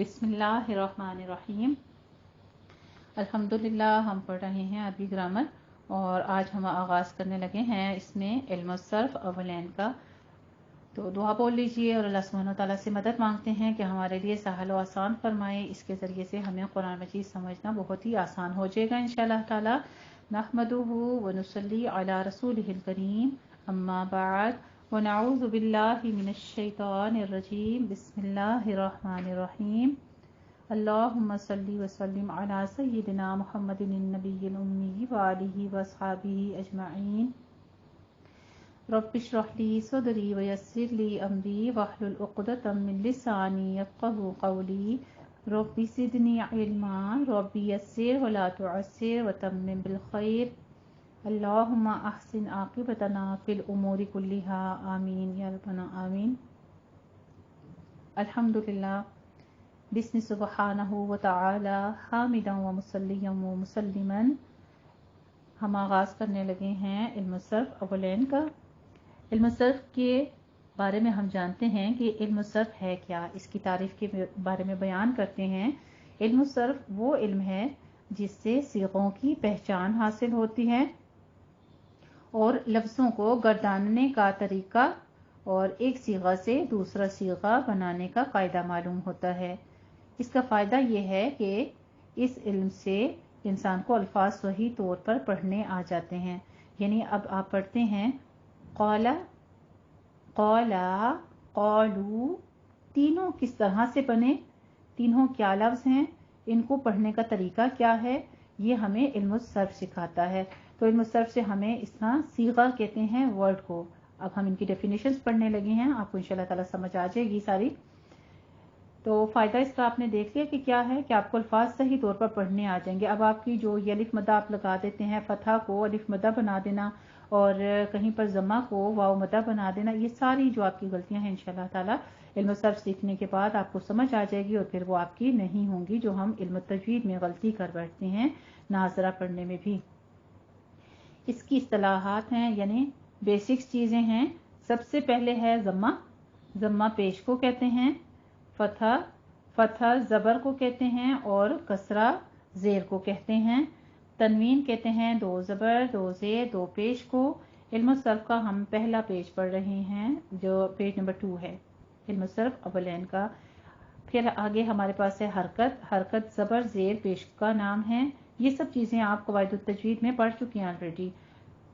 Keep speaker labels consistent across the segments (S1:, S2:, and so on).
S1: बिस्मिल्लाहिर्रहमानिर्रहीम। अल्हम्दुलिल्लाह हम पढ़ रहे हैं अरबी ग्रामर और आज हम आगाज़ करने लगे हैं इसमें इल्म सर्फ अवलैन का। तो दुआ बोल लीजिए और अल्लाह सुब्हानहू तआला से मदद मांगते हैं कि हमारे लिए सहल व आसान फरमाए। इसके ज़रिए से हमें कुरान मजीद समझना बहुत ही आसान हो जाएगा इंशाअल्लाह ताला। नहमदुहु व नुसल्ली अला रसूलिहिल करीम, अम्मा बाद, व नऊज़ु बिल्लाहि मिनश शैतानिर रजीम। बिस्मिल्लाहिर्रहमानिर्रहीम। अल्लाहुम्मा सल्ली व सल्लिम अला सय्यिदिना मुहम्मदिन नबिय्यिल उम्मी व आलिहि व अस्हाबिहि अजमईन। रब्बिश्रह ली सदरी व यस्सिर ली अमरी वहलुल उक़दतम मिन लिसानी यफ़क़हू क़ौली। रब्बि ज़िदनी इल्मा, रब्बि यस्सिर व ला तुअस्सिर व तम्मिम बिल खैर। अल्लाहुम्मा अहसिन आक़िबतना फ़िल उमूरि कुल्लिहा, आमीन या रब्बना आमीन। अल्हम्दुलिल्लाह, बिस्मि सुब्हानहू व तआला, हामिदन व मुसल्लियन व मुसल्लिमन। हम आगाज़ करने लगे हैं इल्म सर्फ अवलैन का। इल्म सर्फ के बारे में हम जानते हैं कि इल्म सर्फ है क्या, इसकी तारीफ़ के बारे में बयान करते हैं। इल्म सर्फ वो इल्म है जिससे सीगों की पहचान हासिल होती है और लफ्ज़ों को गर्दानने का तरीका और एक सीगा से दूसरा सीगा बनाने का कायदा मालूम होता है। इसका फ़ायदा ये है कि इस इल्म से इंसान को अल्फाज सही तौर पर पढ़ने आ जाते हैं। यानी अब आप पढ़ते हैं क़ौला, क़ौला, क़ौलू, तीनों किस तरह से बने, तीनों क्या लफ्ज़ हैं, इनको पढ़ने का तरीका क्या है, ये हमें इल्म सर्फ सिखाता है। तो इल्म सर्फ से हमें इसका सीगा कहते हैं वर्ड को। अब हम इनकी डेफिनेशंस पढ़ने लगे हैं, आपको इंशाल्लाह ताला समझ आ जाएगी सारी। तो फ़ायदा इसका आपने देख लिया कि क्या है कि आपको अल्फाज सही तौर पर पढ़ने आ जाएंगे। अब आपकी जो ये अलिफ मदा आप लगा देते हैं, फतहा को अलिफ मदा बना देना और कहीं पर जमा को वाव मदा बना देना, ये सारी जो आपकी गलतियां हैं इंशाल्लाह ताला इल्म सर्फ सीखने के बाद आपको समझ आ जाएगी और फिर वो आपकी नहीं होंगी जो हम इल्म तजवीद में गलती कर बैठते हैं नाज़रा पढ़ने में भी। इसकी इस्तिलाहात हैं यानी बेसिक्स चीज़ें हैं। सबसे पहले है ज़म्मा, ज़म्मा पेश को कहते हैं, फतहा, फतहा ज़बर को कहते हैं और कसरा ज़ेर को कहते हैं। तनवीन कहते हैं दो ज़बर दो ज़ेर दो पेश को। इल्म सर्फ का हम पहला पेज पढ़ रहे हैं जो पेज नंबर 2 है इल्म सर्फ अवलैन का। फिर आगे हमारे पास है हरकत, हरकत ज़बर ज़ेर पेश का नाम है। ये सब चीज़ें आप क़वाइदुत तजवीद में पढ़ चुकी हैं ऑलरेडी।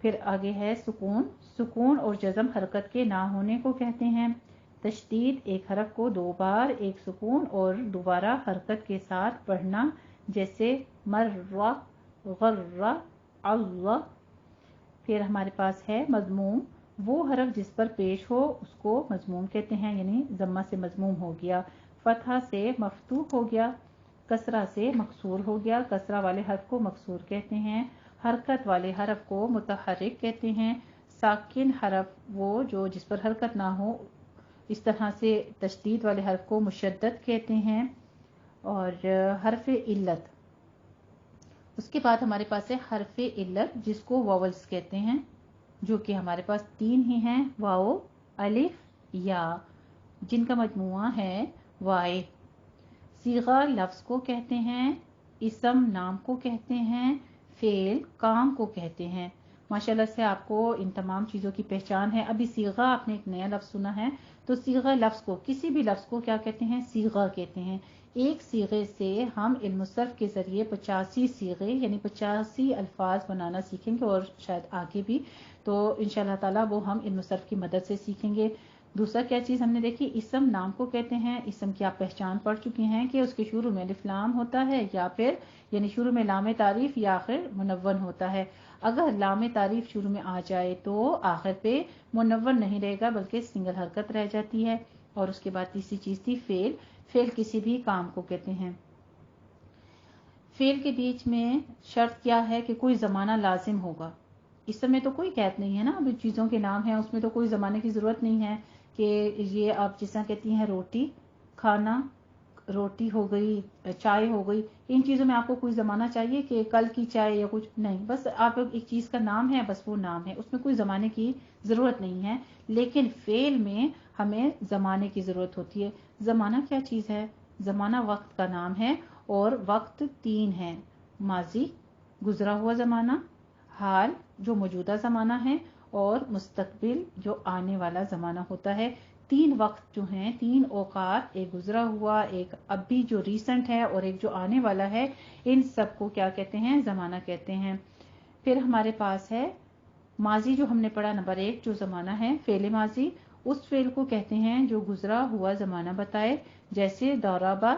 S1: फिर आगे है सुकून, सुकून और जज़म हरकत के ना होने को कहते हैं। तशदीद, एक हरफ को 2 बार एक सुकून और दोबारा हरकत के साथ पढ़ना, जैसे मर्रा, गर्रा, अल्लाह। फिर हमारे पास है मज़मूम, वो हरफ जिस पर पेश हो उसको मज़मूम कहते हैं, यानी ज़म्मा से मज़मूम हो गया, फतहा से मफ्तूह हो गया, कसरा से मकसूर हो गया। कसरा वाले हरफ को मकसूर कहते हैं, हरकत वाले हरफ को मुतहर्रिक कहते हैं। साकिन हरफ वो जो जिस पर हरकत ना हो, इस तरह से तशदीद वाले हरफ को मुशद्दद कहते हैं। और हरफ इल्लत, उसके बाद हमारे पास है हरफ इल्लत जिसको वावल्स कहते हैं, जो कि हमारे पास 3 ही हैं, वाओ, अलिफ, या, जिनका मजमुआ है वाए। सीगा लफ्ज़ को कहते हैं, इसम नाम को कहते हैं, फेल काम को कहते हैं। माशाल्लाह से आपको इन तमाम चीज़ों की पहचान है। अभी सीगा आपने एक नया लफ्ज़ सुना है, तो सीगा लफ्ज़ को, किसी भी लफ्ज़ को क्या कहते हैं, सीगा कहते हैं। एक सीगे से हम इल्म सर्फ के ज़रिए 85 सीगे यानी 85 अल्फाज बनाना सीखेंगे और शायद आगे भी। तो इंशाल्लाह ताला वो हम इल्म सर्फ की मदद से सीखेंगे। दूसरा क्या चीज़ हमने देखी, इसम नाम को कहते हैं। इसम की आप पहचान पढ़ चुके हैं कि उसके शुरू में अलिफ लाम होता है या फिर यानी शुरू में लाम तारीफ या आखिर मुनव्वन होता है। अगर लाम तारीफ शुरू में आ जाए तो आखिर पे मुनव्वन नहीं रहेगा बल्कि सिंगल हरकत रह जाती है। और उसके बाद तीसरी चीज़ थी फेल, फेल किसी भी काम को कहते हैं। फेल के बीच में शर्त क्या है कि कोई ज़माना लाजिम होगा। इस समय तो कोई कैद नहीं है ना, अभी चीज़ों के नाम हैं उसमें तो कोई ज़माने की ज़रूरत नहीं है कि ये आप जिस तरह कहती हैं रोटी, खाना, रोटी हो गई, चाय हो गई, इन चीज़ों में आपको कोई ज़माना चाहिए कि कल की चाय या कुछ नहीं, बस आप एक चीज़ का नाम है, बस वो नाम है, उसमें कोई ज़माने की ज़रूरत नहीं है। लेकिन फेल में हमें ज़माने की ज़रूरत होती है। ज़माना क्या चीज़ है, زمانہ وقت کا نام ہے اور وقت 3 ہے، ماضی گزرا ہوا زمانہ، حال جو موجودہ زمانہ ہے، اور مستقبل جو آنے والا زمانہ ہوتا ہے۔ 3 وقت جو ہیں، 3 اوقات، ایک گزرا ہوا، ایک ابھی جو ریسنٹ ہے اور ایک جو آنے والا ہے، ان سب کو کیا کہتے ہیں؟ زمانہ کہتے ہیں۔ پھر ہمارے پاس ہے ماضی جو ہم نے پڑھا نمبر 1 جو زمانہ ہے، فعل ماضی، اس فعل کو کہتے ہیں جو گزرا ہوا زمانہ بتائے، جیسے ضربا،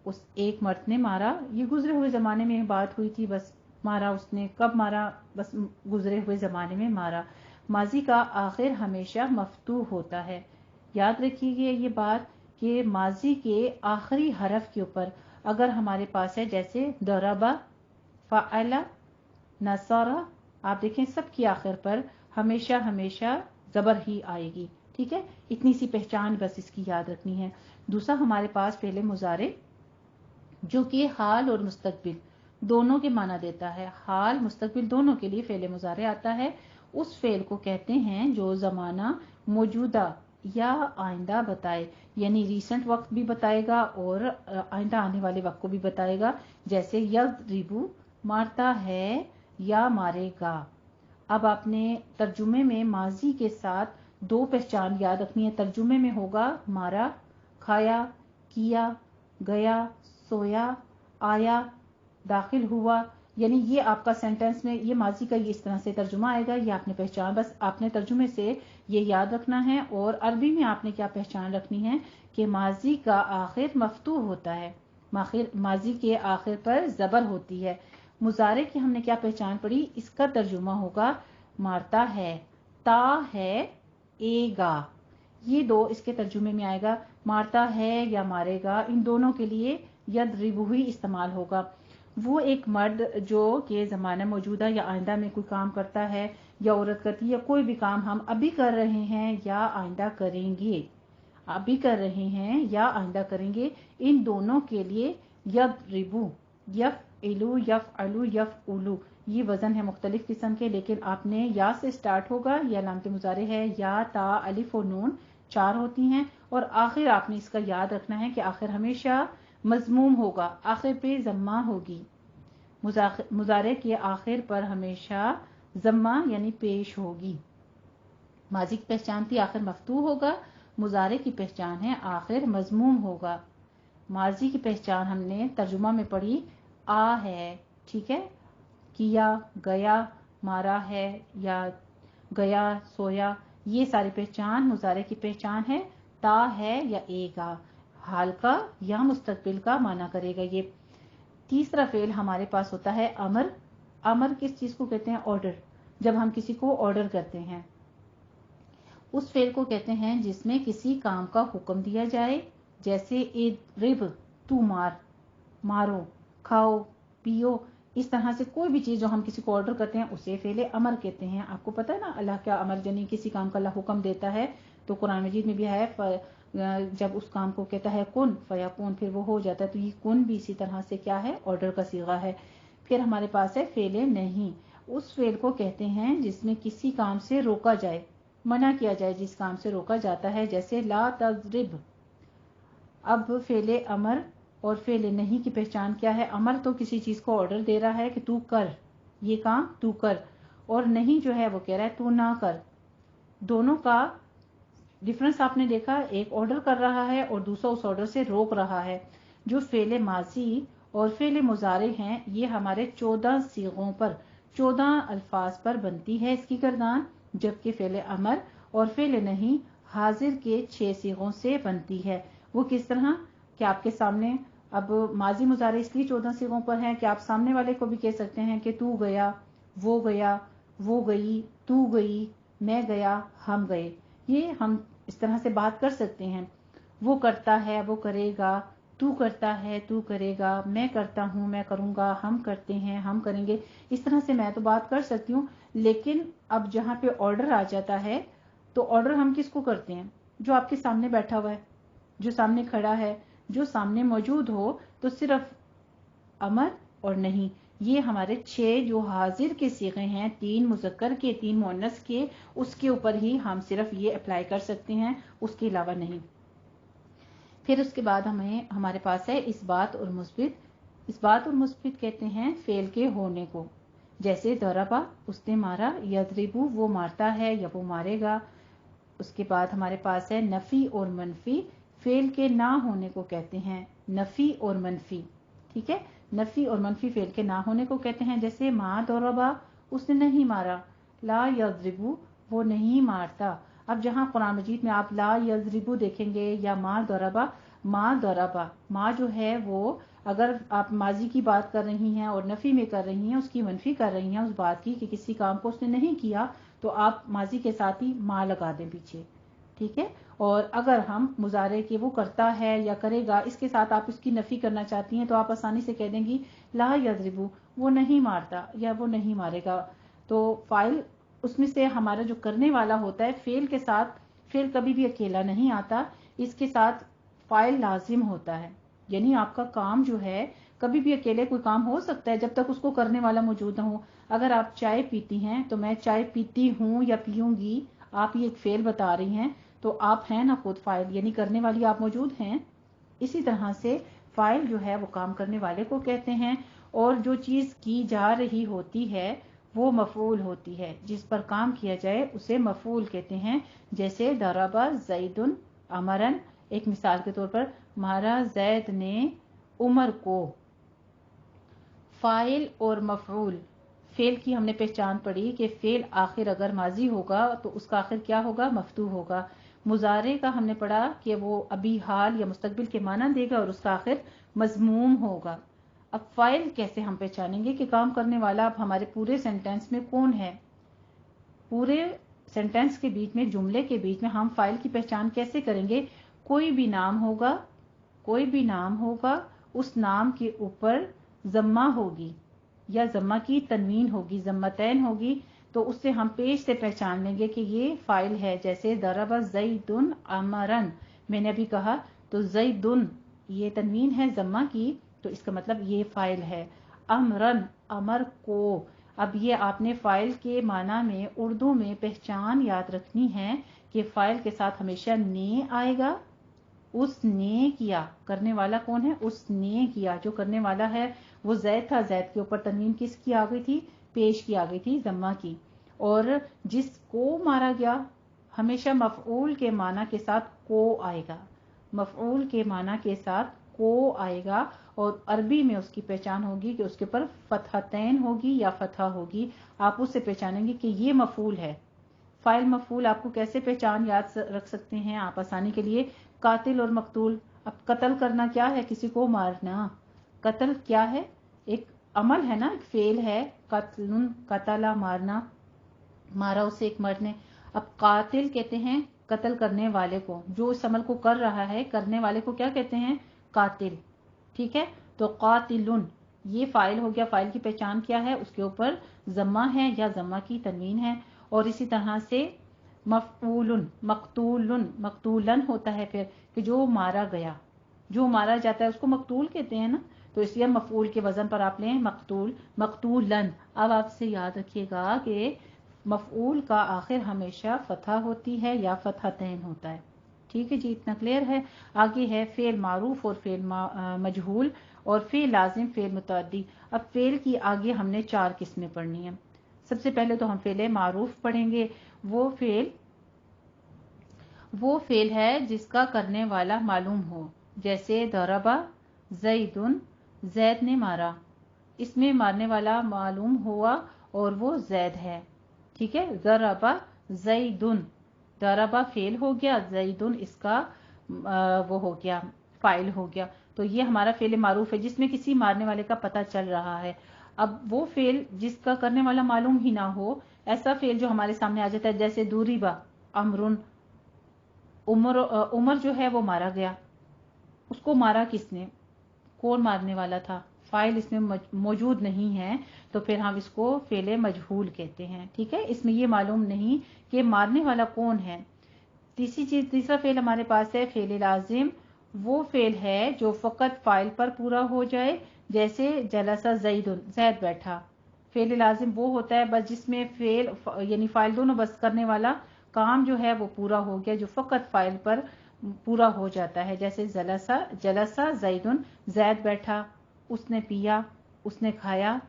S1: اس ایک مرد نے مارا، یہ گزرے ہوئے زمانے میں بات ہوئی تھی، بس مارا اس نے، کب مارا؟ بس گزرے ہوئے زمانے میں مارا۔ ماضی کا آخر ہمیشہ مفتوح ہوتا ہے، یاد رکھیے یہ بات کہ ماضی کے آخری حرف کے اوپر اگر ہمارے پاس ہے جیسے ضربا، فعل، نصر، آپ دیکھیں سب کی آخر پر ہمیشہ ہمیشہ زبر ہی آئے گی، ٹھیک ہے؟ اتنی سی پہچان بس اس کی یاد رکھنی ہے۔ دوسرا ہمارے پاس فعل مضارع جو کہ حال اور مستقبل دونوں کے معنی دیتا ہے، حال مستقبل دونوں کے لیے فعل مضارع آتا ہے۔ اس فعل کو کہتے ہیں جو زمانہ موجودہ یا آئندہ بتائے، یعنی ریسنٹ وقت بھی بتائے گا اور آئندہ آنے والے وقت کو بھی بتائے گا، جیسے یضربو، مارتا ہے یا مارے گا۔ اب آپ نے ترجمے میں ماضی کے ساتھ 2 پہچان یاد رکھنی ہے۔ ترجمے میں ہوگا مارا، کھایا، کیا، گیا، سویا، آیا، داخل ہوا، یعنی یہ آپ کا سینٹنس میں یہ ماضی کا یہ اس طرح سے ترجمہ آئے گا، یہ آپ نے پہچان، بس آپ نے ترجمے سے یہ یاد رکھنا ہے۔ اور عربی میں آپ نے کیا پہچان رکھنی ہے کہ ماضی کا آخر مفتوح ہوتا ہے، ماضی کے آخر پر زبر ہوتی ہے۔ مضارع کی ہم نے کیا پہچان پڑھی؟ اس کا ترجمہ ہوگا مارتا ہے، تا ہے، اے گا، یہ 2 اس کے ترجمے میں آئے گا، مارتا ہے یا مارے گا، ان دونوں کے لیے یضربو ہی استعمال ہوگا۔ وہ ایک مرد جو کہ زمانہ موجودہ یا آئندہ میں کوئی کام کرتا ہے، یا عورت کرتی ہے، یا کوئی بھی کام ہم ابھی کر رہے ہیں یا آئندہ کریں گے، ابھی کر رہے ہیں یا آئندہ کریں گے، ان دونوں کے لیے یضربو، یفعلو، یفعلو، یفعلو، یہ وزن ہے مختلف قسم کے، لیکن آپ نے یا سے سٹارٹ ہوگا، یہ علامت مضارع ہے، یا، تا، الف اور نون 4 ہوتی ہیں، اور آخر آپ نے اس کا یاد رکھنا ہے کہ آخر ہمیشہ مضموم ہوگا، آخر پہ ضمہ ہوگی، مضارع کے آخر پر ہمیشہ ضمہ یعنی پیش ہوگی۔ ماضی کی پہچان تھی آخر مفتوح ہوگا، مضارع کی پہچان ہے آخر مضموم ہوگا۔ ماضی کی پہچان ہم نے ترجمہ میں پڑھی، آ ہے، ٹھیک ہے، کیا، گیا، مارا ہے یا گیا، سویا، یہ ساری پہچان مضارع کی پہچان ہے، تا ہے یا اے گا، حال کا یا مستقبل کا معنی کرے گا یہ۔ تیسرا فعل ہمارے پاس ہوتا ہے امر۔ امر کس چیز کو کہتے ہیں؟ آرڈر، جب ہم کسی کو آرڈر کرتے ہیں، اس فعل کو کہتے ہیں جس میں کسی کام کا حکم دیا جائے، جیسے اضرب، تو مار، مارو، کھاؤ، پیو، اس طرح سے کوئی بھی چیز جو ہم کسی کو آرڈر کرتے ہیں اسے فعل امر کہتے ہیں۔ آپ کو پتا ہے نا اللہ کا امر، یعنی کسی کام کا اللہ حکم دیتا ہے تو قرآن مجید میں بھی ہے، جب اس کام کو کہتا ہے کن فیکون، پھر وہ ہو جاتا ہے، تو یہ کن بھی اسی طرح سے کیا ہے؟ آرڈر کا صیغہ ہے۔ پھر ہمارے پاس ہے فعل نہیں، اس فعل کو کہتے ہیں جس میں کسی کام سے روکا جائے، منع کیا جائے، جس کام سے روکا جاتا ہے، جیسے لا تضرب۔ اب فعل امر اور فعل نہیں کی پہچان کیا ہے؟ امر تو کسی چیز کو آرڈر دے رہا ہے کہ تو کر، یہ کام تو کر، اور نہیں جو ہے وہ کہہ رہا ہے تو نہ کر۔ دونوں کا ڈفرنس آپ نے دیکھا، ایک آرڈر کر رہا ہے اور دوسرا اس آرڈر سے روک رہا ہے۔ جو فعل ماضی اور فعل مضارع ہیں یہ ہمارے 14 صیغوں پر، 14 الفاظ پر بنتی ہے اس کی گردان، جبکہ فعل امر اور فعل نہیں حاضر کے 6 صیغوں سے بنتی ہے۔ وہ کس طرح کہ آپ کے سامنے، اب ماضی مضارع اس لیے 14 صیغوں پر ہیں کہ آپ سامنے والے کو بھی کہہ سکتے ہیں کہ تو گیا، وہ گئی، تو گئی، میں گیا، ہم گئے، یہ ہم اس طرح سے بات کر سکتے ہیں۔ وہ کرتا ہے، وہ کرے گا، تو کرتا ہے، تو کرے گا، میں کرتا ہوں، میں کروں گا، ہم کرتے ہیں، ہم کریں گے، اس طرح سے میں تو بات کر سکتی ہوں۔ لیکن اب جہاں پہ آرڈر آ جاتا ہے تو آرڈر ہم کس کو کرتے ہیں؟ جو آپ کے سامنے بیٹھا ہوا ہے، جو سامنے کھڑا ہے، جو سامنے موجود ہو، تو صرف امر اور نہیں، یہ ہمارے 6 جو حاضر کے صیغے ہیں، 3 مذکر کے، 3 مؤنث کے، اس کے اوپر ہی ہم صرف یہ اپلائی کر سکتے ہیں، اس کے علاوہ نہیں۔ फिर उसके बाद हमारे पास है इस्बात और मुस्बित। इस्बात और मुस्बित कहते हैं फेल के होने को, जैसे दरबा उसने मारा, यदरिबू वो मारता है या वो मारेगा। उसके बाद हमारे पास है नफी और मनफी, फेल के ना होने को कहते हैं नफी और मनफी। ठीक है, नफी और मनफी फेल के ना होने को कहते हैं, जैसे मा दरबा उसने नहीं मारा, ला यदरिबू वो नहीं मारता। अब जहां कुरान मजीद में आप ला यजरिबू देखेंगे या मा दरबा, माँ जो है वो अगर आप माजी की बात कर रही हैं और नफी में कर रही हैं, उसकी मनफी कर रही हैं उस बात की कि किसी काम को उसने नहीं किया, तो आप माजी के साथ ही माँ लगा दें पीछे। ठीक है, और अगर हम मुजारे के वो करता है या करेगा इसके साथ आप इसकी नफी करना चाहती हैं, तो आप आसानी से कह देंगी ला यजरिबू वो नहीं मारता या वो नहीं मारेगा। तो फाइल उसमें से हमारा जो करने वाला होता है फेल के साथ, फेल कभी भी अकेला नहीं आता, इसके साथ फाइल लाजिम होता है। यानी आपका काम जो है कभी भी अकेले कोई काम हो सकता है जब तक उसको करने वाला मौजूद ना हो। अगर आप चाय पीती हैं तो मैं चाय पीती हूँ या पीऊंगी, आप ये एक फेल बता रही हैं, तो आप हैं ना खुद फाइल, यानी करने वाली आप मौजूद हैं। इसी तरह से फाइल जो है वो काम करने वाले को कहते हैं, और जो चीज की जा रही होती है वो मफूल होती है, जिस पर काम किया जाए उसे मफूल कहते हैं। जैसे दरबा ज़ैदुन अमरन, एक मिसाल के तौर पर मारा जैद ने उमर को। फाइल और मफूल, फेल की हमने पहचान पड़ी कि फेल आखिर अगर माजी होगा तो उसका आखिर क्या होगा, मफ्तू होगा। मुजारे का हमने पढ़ा कि वो अभी हाल या मुस्तकबिल के माना देगा और उसका आखिर मजमूम होगा। अब फाइल कैसे हम पहचानेंगे कि काम करने वाला अब हमारे पूरे सेंटेंस में कौन है। पूरे सेंटेंस के बीच में, जुमले के बीच में हम फाइल की पहचान कैसे करेंगे। कोई भी नाम होगा, उस नाम के ऊपर जम्मा होगी या जम्मा की तनवीन होगी, जम्मतैन होगी, तो उससे हम पेश से पहचान लेंगे कि ये फाइल है। जैसे दरबा ज़ैदुन अमरन, मैंने अभी कहा तो ज़ैदुन ये तनवीन है जम्मा की, तो इसका मतलब ये फाइल है। अमरन अमर को, अब ये आपने फाइल के माना में उर्दू में पहचान याद रखनी है कि फाइल के साथ हमेशा ने आएगा। उसने किया, करने वाला कौन है, उसने किया। जो करने वाला है वो जैद था, जैद के ऊपर तनवीन किसकी आ गई थी, पेश की आ गई थी, जम्मा की। और जिसको मारा गया, हमेशा मफऊल के माना के साथ को आएगा, मफऊल के माना के साथ को आएगा। और अरबी में उसकी पहचान होगी कि उसके ऊपर फतहतैन होगी या फतह होगी। आप उससे पहचानेंगे कि ये मफूल है। फाइल मफूल आपको कैसे पहचान याद रख सकते हैं आप आसानी के लिए, कातिल और मकतूल। अब कत्ल करना क्या है, किसी को मारना। कत्ल क्या है, एक अमल है ना, एक फेल है। कत्लुन कतला मारना, मारा उसे एक मर्द ने। अब कातिल कहते हैं कत्ल करने वाले को, जो इस अमल को कर रहा है, करने वाले को क्या कहते हैं, कातिल। ठीक है, तो कातिलुन ये फाइल हो गया। फाइल की पहचान क्या है, उसके ऊपर जम्मा है या जम्मा की तनवीन है। और इसी तरह से मफऊलुन, मकतूलुन, मकतूलन होता है फिर कि जो मारा गया, जो मारा जाता है उसको मकतूल कहते हैं ना, तो इसलिए मफऊल के वजन पर आप लें मकतूल, मकतूलन। अब आपसे याद रखिएगा कि मफऊल का आखिर हमेशा फतह होती है या फतहतैन होता है। ठीक है जी, इतना क्लियर है। आगे है फेल मारूफ और फेल मजहूल और फेल लाजिम, फेल मुतअद्दी। अब फेल की आगे हमने 4 किस्में पढ़नी है। सबसे पहले तो हम फेल मारूफ पढ़ेंगे। वो फेल है जिसका करने वाला मालूम हो, जैसे दरबा ज़ैदुन, जैद ने मारा, इसमें मारने वाला मालूम हुआ और वो जैद है। ठीक है, दरबा ज़ैदुन, दरबा फेल हो गया, ज़ैदुन इसका वो हो गया, फाइल हो गया। तो ये हमारा फेल मारूफ है जिसमें किसी मारने वाले का पता चल रहा है। अब वो फेल जिसका करने वाला मालूम ही ना हो, ऐसा फेल जो हमारे सामने आ जाता है, जैसे दूरीबा अमरुन, उमर जो है वो मारा गया, उसको मारा किसने, कौन मारने वाला था, फाइल इसमें मौजूद नहीं है, तो फिर हम इसको फेले मजहूल कहते हैं। ठीक है, इसमें ये मालूम नहीं कि मारने वाला कौन है। तीसरा फेल हमारे पास है फेल लाजिम। वो फेल है जो फकत फाइल पर पूरा हो जाए, जैसे जलसा ज़ैदुन, जैद बैठा। फेल लाजिम वो होता है बस जिसमें फेल यानी फाइल दोनों बस करने वाला काम जो है वो पूरा हो गया, जो फकत फाइल पर पूरा हो जाता है। जैसे जलसा जलसा जैदुन, जैद बैठा, उसने पिया, उसने खाया,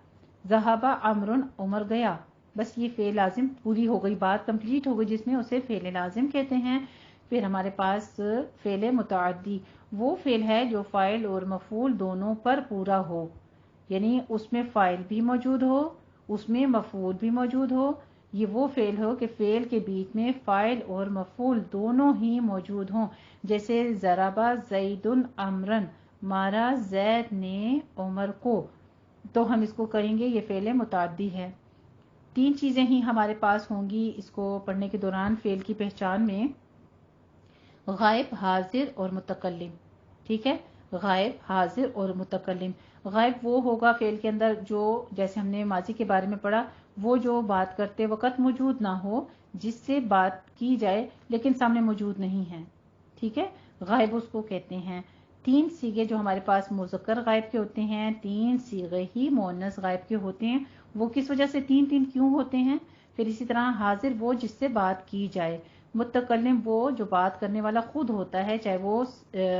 S1: ज़हाबा अमरुन, उमर गया। बस ये फ़ेल लाजिम पूरी हो गई, बात कंप्लीट हो गई, जिसमें उसे फ़ेल लाजिम कहते हैं। फिर हमारे पास फ़ेल मुतअद्दी, वो फ़ेल है जो फ़ाइल और मफ़ूल दोनों पर पूरा हो, यानी उसमें फ़ाइल भी मौजूद हो, उसमें मफ़ूल भी मौजूद हो। ये वो फ़ेल हो कि फ़ेल के बीच में फ़ाइल और मफ़ूल दोनों ही मौजूद हों। जैसे ज़राबा ज़ैदुन अमरन, मारा जैद ने उमर को, तो हम इसको करेंगे ये फ़ेल मुतअद्दी है। 3 चीज़ें ही हमारे पास होंगी इसको पढ़ने के दौरान फ़ेल की पहचान में, गायब, हाजिर और मुतकल्लिम। ठीक है, गायब, हाजिर और मुतकल्लिम। गायब वो होगा फ़ेल के अंदर जो, जैसे हमने माजी के बारे में पढ़ा, वो जो बात करते वक्त मौजूद ना हो, जिससे बात की जाए लेकिन सामने मौजूद नहीं है। ठीक है, गायब उसको कहते हैं। 3 सीगे जो हमारे पास मुज़क्कर गायब के होते हैं, 3 सीगे ही मुअन्नस गायब के होते हैं। वो किस वजह से 3-3 क्यों होते हैं? फिर इसी तरह हाजिर वो जिससे बात की जाए, मुतकल्लिम वो जो बात करने वाला खुद होता है, चाहे वो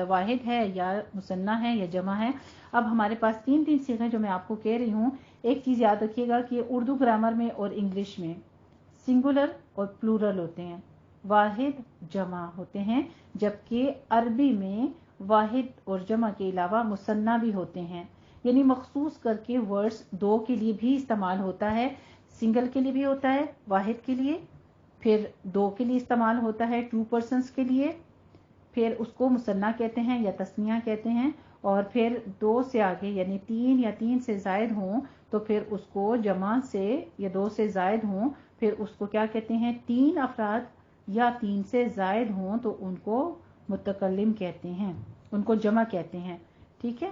S1: वाहिद है या मुसन्ना है या जमा है। अब हमारे पास 3-3 सीगे जो मैं आपको कह रही हूँ, एक चीज़ याद रखिएगा कि उर्दू ग्रामर में और इंग्लिश में सिंगुलर और प्लूरल होते हैं, वाहिद जमा होते हैं, जबकि अरबी में वाहिद और जमा के अलावा मुसन्ना भी होते हैं। यानी मखसूस करके वर्ड्स 2 के लिए भी इस्तेमाल होता है, सिंगल के लिए भी होता है, वाहिद के लिए, फिर 2 के लिए इस्तेमाल होता है, 2 पर्सन्स के लिए, फिर उसको मुसन्ना कहते हैं या तस्निया कहते हैं। और फिर 2 से आगे यानी 3 या 3 से जायद हों तो फिर उसको जमा से, या 2 से जायद हों फिर उसको क्या कहते हैं, 3 अफराद या 3 से जायद हों तो उनको मुतकल्लिम कहते हैं, उनको जमा कहते हैं। ठीक है,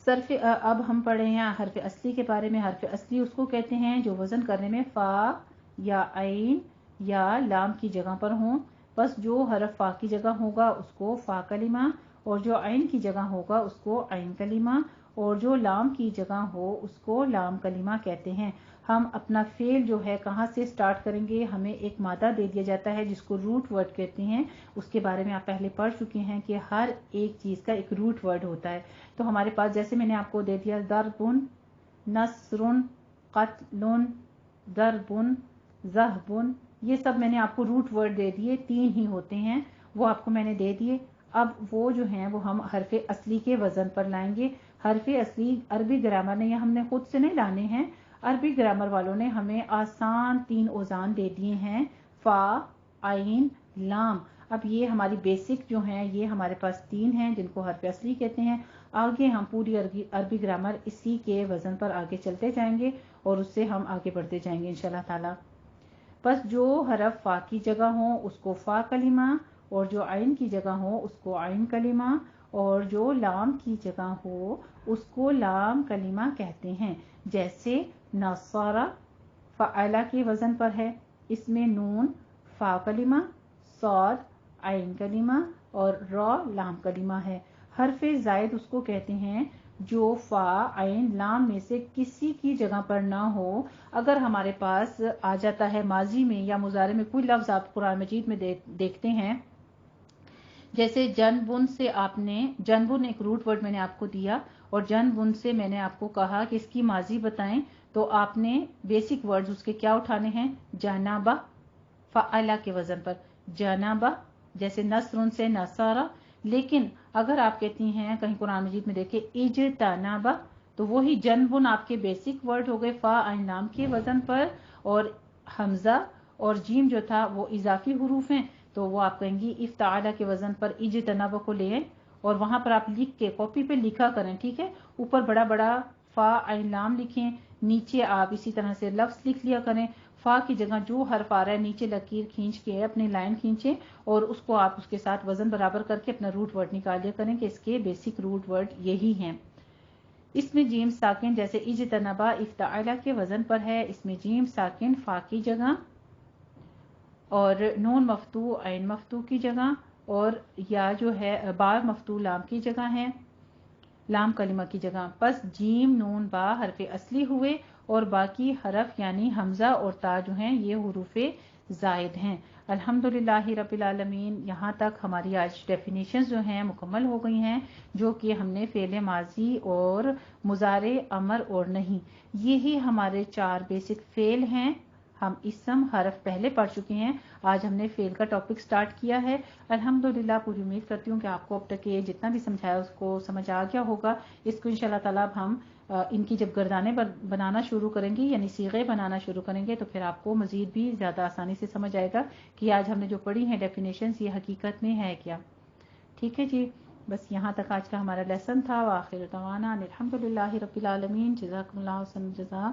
S1: सर्फ अब हम पढ़े हैं हर्फ असली के बारे में। हर्फ असली उसको कहते हैं जो वजन करने में फा या आइन या लाम की जगह पर हों। बस जो हरफ फा की जगह होगा उसको फा कलिमा, और जो आइन की जगह होगा उसको आइन कलिमा, और जो लाम की जगह हो उसको लाम कलिमा कहते हैं। हम अपना फेल जो है कहाँ से स्टार्ट करेंगे, हमें एक मादा दे दिया जाता है जिसको रूट वर्ड कहते हैं। उसके बारे में आप पहले पढ़ चुके हैं कि हर एक चीज़ का एक रूट वर्ड होता है। तो हमारे पास जैसे मैंने आपको दे दिया, दरबुन, नसरुन, कत्लुन, दरबुन, ज़हबुन, ये सब मैंने आपको रूट वर्ड दे दिए, 3 ही होते हैं, वो आपको मैंने दे दिए। अब वो जो हैं वो हम हरफ असली के वजन पर लाएंगे। हरफ असली अरबी ग्रामर ने, या हमने खुद से नहीं लाने हैं, अरबी ग्रामर वालों ने हमें आसान 3 औज़ान दे दिए हैं, फा, आइन, लाम। अब ये हमारी बेसिक जो हैं ये हमारे पास 3 हैं जिनको हरफ असली कहते हैं। आगे हम पूरी अरबी ग्रामर इसी के वजन पर आगे चलते जाएंगे और उससे हम आगे बढ़ते जाएंगे इंशाल्लाह ताला। बस जो हरफ फा की जगह हो उसको फा कलिमा, और जो आइन की जगह हो उसको आइन कलिमा, और जो लाम की जगह हो उसको लाम कलिमा कहते हैं। जैसे नसारा फ़अला के वजन पर है, इसमें नून फा कलिमा, सौद आइन कलिमा और रॉ लाम कलिमा है। हरफ जायद उसको कहते हैं जो फा आइन लाम में से किसी की जगह पर ना हो। अगर हमारे पास आ जाता है माजी में या मुजारे में कोई लफ्ज आप कुरान मजीद में देखते हैं, जैसे जनबुन से आपने, जनबुन एक रूट वर्ड मैंने आपको दिया और जनबुन से मैंने आपको कहा कि इसकी माजी बताएं, तो आपने बेसिक वर्ड्स उसके क्या उठाने हैं, जनाबा फ़अला के वजन पर जनाबा, जैसे नसरुन से नसारा। लेकिन अगर आप कहती हैं कहीं कुरान मजीद में देखे इजतनाबा, तो वही जनबुन आपके बेसिक वर्ड हो गए फा आइन लाम के वजन पर, और हमजा और जीम जो था वो इजाफी हुरूफ हैं, तो वो आप कहेंगी इफ्ताला के वजन पर इजतनाबा को ले, और वहां पर आप लिख के कॉपी पे लिखा करें। ठीक है, ऊपर बड़ा बड़ा फा आइन लाम लिखें, नीचे आप इसी तरह से लफ्ज लिख लिया करें। फा की जगह जो हर्फ आ रहा है नीचे लकीर खींच के अपनी लाइन खींचे और उसको आप उसके साथ वजन बराबर करके अपना रूट वर्ड निकाल लिया करें कि इसके बेसिक रूट वर्ड यही हैं। इसमें जीम साकिन जैसे इजतनबा इफ्ताला के वजन पर है, इसमें जीम साकिन फा की जगह और नून मफ्तू आइन मफ्तू की जगह, और या जो है बा मफ्तू लाम की जगह है, लाम कलिमा की जगह। बस जीम नून बा हरफ असली हुए और बाकी हरफ यानी हमजा और ता जो हैं ये हुरूफे زائد ہیں۔ الحمدللہ رب العالمین، یہاں تک ہماری آج ڈیفینیشنز جو ہیں مکمل ہو گئی ہیں، جو کہ ہم نے فعل ماضی اور مضارع امر اور نہیں، یہی ہمارے 4 بیسک فعل ہیں۔ ہم اسم حرف پہلے پڑھ چکے ہیں، آج ہم نے فعل کا ٹاپک سٹارٹ کیا ہے۔ الحمدللہ پوری امید کرتی ہوں کہ آپ کو اب تک یہ جتنا بھی سمجھایا اس کو سمجھ آ گیا ہوگا۔ اس کو انشاءاللہ تعالیٰ اب ہم ان کی جب گردانیں بنانا شروع کریں گے، یعنی صیغے بنانا شروع کریں گے، تو پھر آپ کو مزید بھی زیادہ آسانی سے سمجھ آئے گا کہ آج ہم نے جو پڑھی ہیں ڈیفینیشنز، یہ حقیقت میں ہے کیا۔ ٹھیک ہے جی، بس یہاں تک آج کا ہمارا لیسن تھا۔ وآخر دعوانا الحمدللہ رب العالمین، جزاکم اللہ حسن الجزا۔